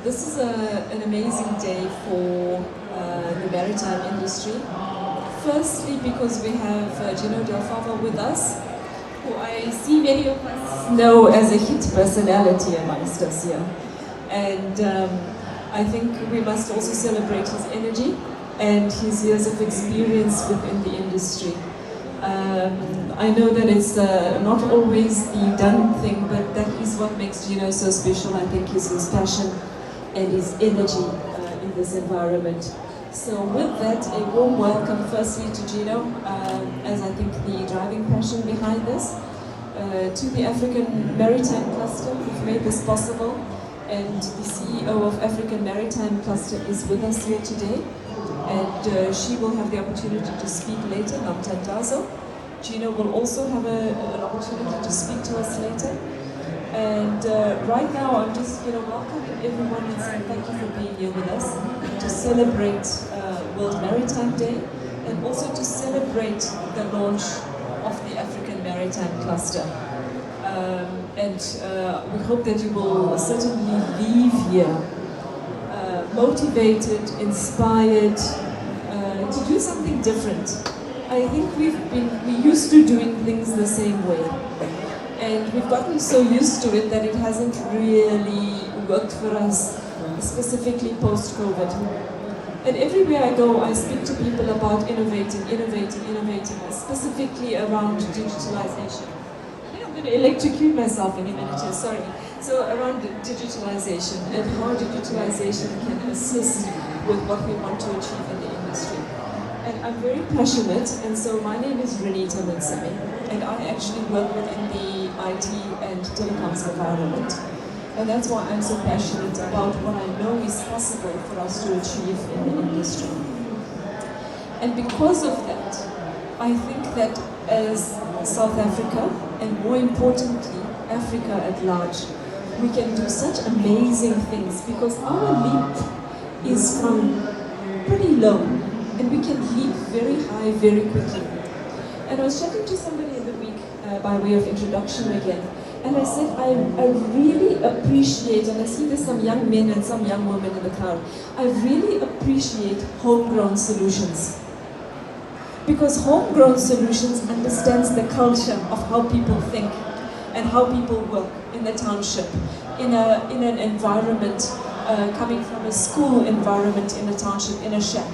This is an amazing day for the maritime industry. Firstly, because we have Gino Del Fava with us, who I see many of us know as a hit personality amongst us here. And I think we must also celebrate his energy and his years of experience within the industry. I know that it's not always the done thing, but that is what makes Gino so special. I think is his passion and his energy in this environment. So with that, a warm welcome firstly to Gino, as I think the driving passion behind this, to the African Maritime Cluster who've made this possible, and the CEO of African Maritime Cluster is with us here today, and she will have the opportunity to speak later, Namtandazo. Gino will also have an opportunity to speak to us later. And right now, I'm just welcoming everyone and saying thank you for being here with us to celebrate World Maritime Day and also to celebrate the launch of the African Maritime Cluster. We hope that you will certainly leave here motivated, inspired to do something different. I think we used to doing things the same way. And we've gotten so used to it that it hasn't really worked for us, specifically post-COVID. And everywhere I go, I speak to people about innovating, specifically around digitalization. I think I'm going to electrocute myself in a minute here, sorry. So around digitalization and how digitalization can assist with what we want to achieve in the industry. And I'm very passionate, and so my name is Renita Mansami, and I actually work within the IT and telecoms environment. And that's why I'm so passionate about what I know is possible for us to achieve in the industry. And because of that, I think that as South Africa, and more importantly, Africa at large, we can do such amazing things because our leap is from pretty low, and we can leap very high very quickly. And I was chatting to somebody in the week by way of introduction again, and I said I really appreciate, and I see there's some young men and some young women in the crowd, I really appreciate homegrown solutions. Because homegrown solutions understands the culture of how people think and how people work in the township, in an environment, coming from a school environment in a township, in a shack.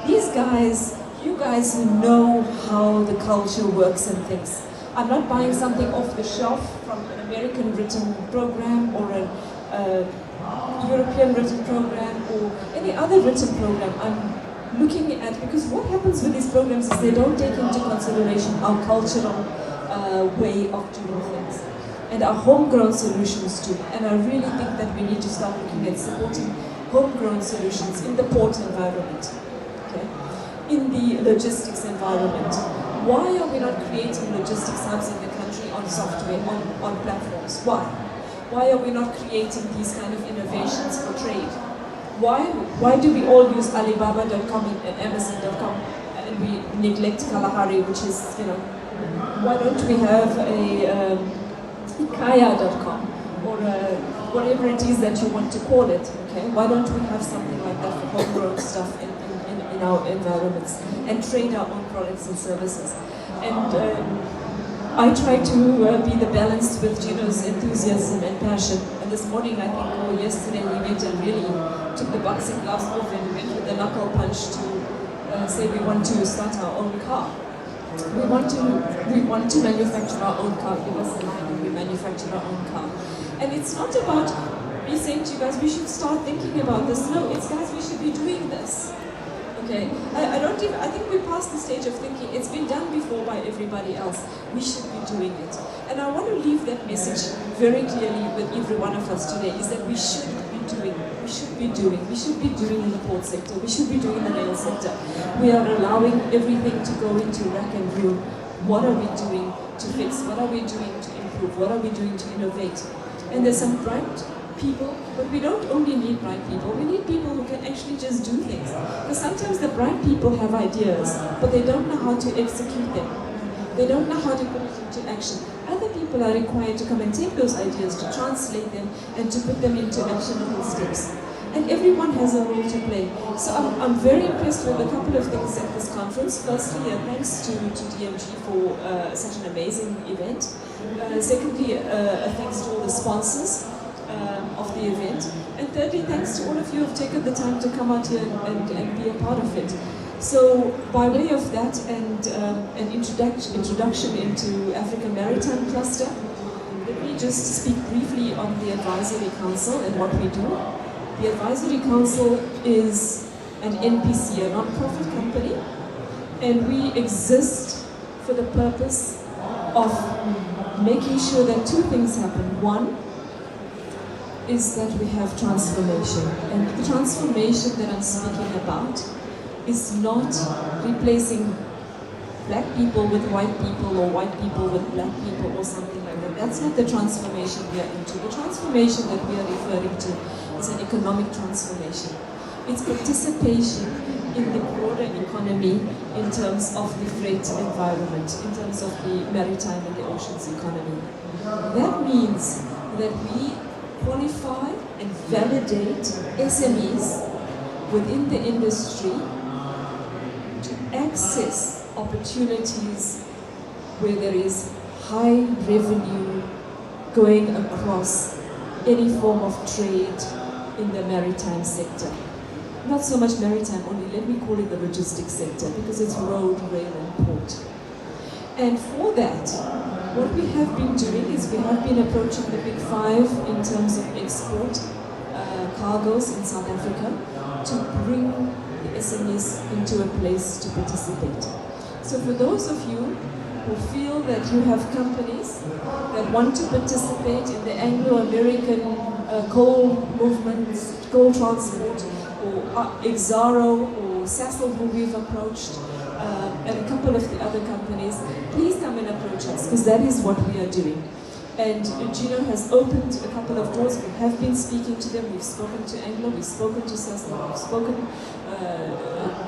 These guys, you guys know how the culture works and things. I'm not buying something off the shelf from an American written program or a European written program or any other written program. I'm looking at, because what happens with these programs is they don't take into consideration our cultural way of doing things and our homegrown solutions too. And I really think that we need to start looking at supporting homegrown solutions in the port environment. In the logistics environment. Why are we not creating logistics hubs in the country on software, on platforms? Why are we not creating these kind of innovations for trade? Why do we all use Alibaba.com and Amazon.com and we neglect Kalahari, which is, why don't we have a Ikaya.com or whatever it is that you want to call it, okay? Why don't we have something like that for homegrown stuff in our environments and trade our own products and services? And I try to be the balance with Gino's enthusiasm and passion. And this morning, I think, or yesterday, we went and really took the boxing gloves off and went with the knuckle punch to say we want to start our own car. We want to manufacture our own car. Give us a line and we manufacture our own car. And it's not about me saying to you guys, we should start thinking about this. No, it's guys, we should be doing this. Okay, I think we passed the stage of thinking it's been done before by everybody else. We should be doing it. And I want to leave that message very clearly with every one of us today, is that we should be doing in the port sector, we should be doing in the rail sector. We are allowing everything to go into rack and rule. What are we doing to fix? What are we doing to improve? What are we doing to innovate? And there's some bright people, but we don't only need bright people, we need people who can actually just do things. Because sometimes the bright people have ideas, but they don't know how to execute them. They don't know how to put it into action. other people are required to come and take those ideas, to translate them, and to put them into actionable steps. And everyone has a role to play. So I'm very impressed with a couple of things at this conference. Firstly, thanks to DMG for such an amazing event. Secondly, thanks to all the sponsors of the event. And thirdly, thanks to all of you who have taken the time to come out here and be a part of it. So by way of that and an introduction into African Maritime Cluster, let me just speak briefly on the Advisory Council and what we do. The Advisory Council is an NPC, a non-profit company, and we exist for the purpose of making sure that two things happen. One is that we have transformation, and the transformation that I'm speaking about is not replacing black people with white people or white people with black people or something like that. That's not the transformation we are into. The transformation that we are referring to is an economic transformation. It's participation in the broader economy in terms of the freight environment, in terms of the maritime and the oceans economy. That means that we qualify and validate SMEs within the industry to access opportunities where there is high revenue going across any form of trade in the maritime sector. Not so much maritime only, let me call it the logistics sector, because it's road, rail and port. And for that, what we have been doing is we have been approaching the big five in terms of export cargoes in South Africa to bring the SMEs into a place to participate. So for those of you who feel that you have companies that want to participate in the Anglo-American coal movements, coal transport, or Exaro or Sasol, who we've approached, and a couple of the other companies, please come and approach us, because that is what we are doing. And Gino has opened a couple of doors. We have been speaking to them. We've spoken to Anglo, we've spoken to Sasol, we've spoken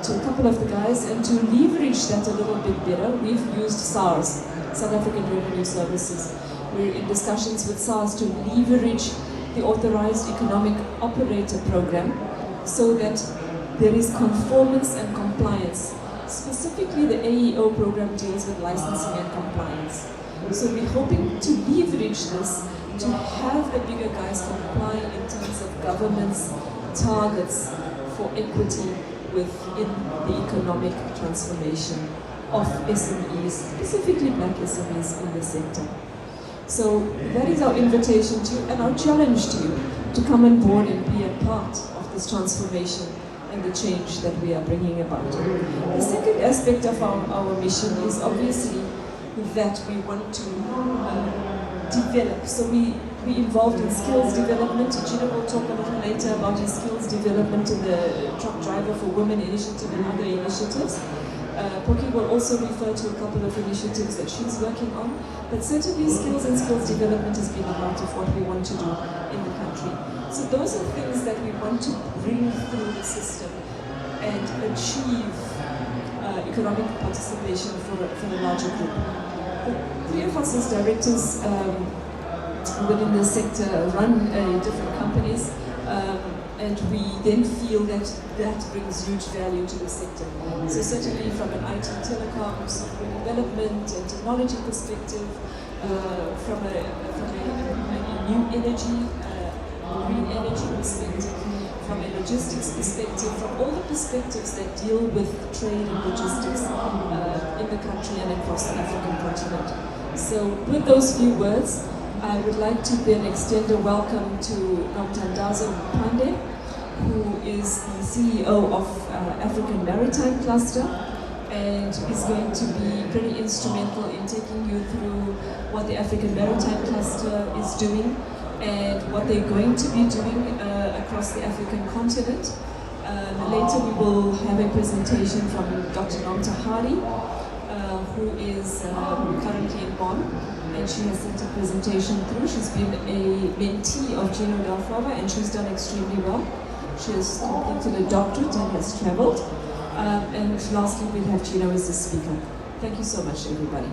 to a couple of the guys, and to leverage that a little bit better, we've used SARS, South African Revenue Services. We're in discussions with SARS to leverage the Authorized Economic Operator Program so that there is conformance and compliance. Specifically, the AEO program deals with licensing and compliance. So we're hoping to leverage this to have the bigger guys comply in terms of government's targets for equity within the economic transformation of SMEs, specifically black SMEs in the sector. So that is our invitation to you and our challenge to you to come on board and be a part of this transformation and the change that we are bringing about. The second aspect of our mission is obviously that we want to develop. So we involved in skills development. Gina will talk a little later about his skills development in the Truck Driver for Women initiative and other initiatives. Poki will also refer to a couple of initiatives that she's working on, but certainly skills and skills development has been a part of what we want to do in the country. So those are things that we want to bring through the system and achieve economic participation for a larger group. The three of us as directors within the sector run different companies, and we then feel that that brings huge value to the sector. So certainly from an IT telecom, software development and technology perspective, from a new energy, green energy perspective, from a logistics perspective, from all the perspectives that deal with trade and logistics in the country and across the African continent. So with those few words, I would like to then extend a welcome to Nomthandazo Mpande, who is the CEO of African Maritime Cluster, and is going to be pretty instrumental in taking you through what the African Maritime Cluster is doing and what they're going to be doing across the African continent. Later we will have a presentation from Dr. Nomta Hari, who is currently in Bonn, and she has sent a presentation through. She's been a mentee of Gino Dalfava, and she's done extremely well. She has completed a doctorate and has traveled. And lastly, we'll have Gino as the speaker. Thank you so much, everybody.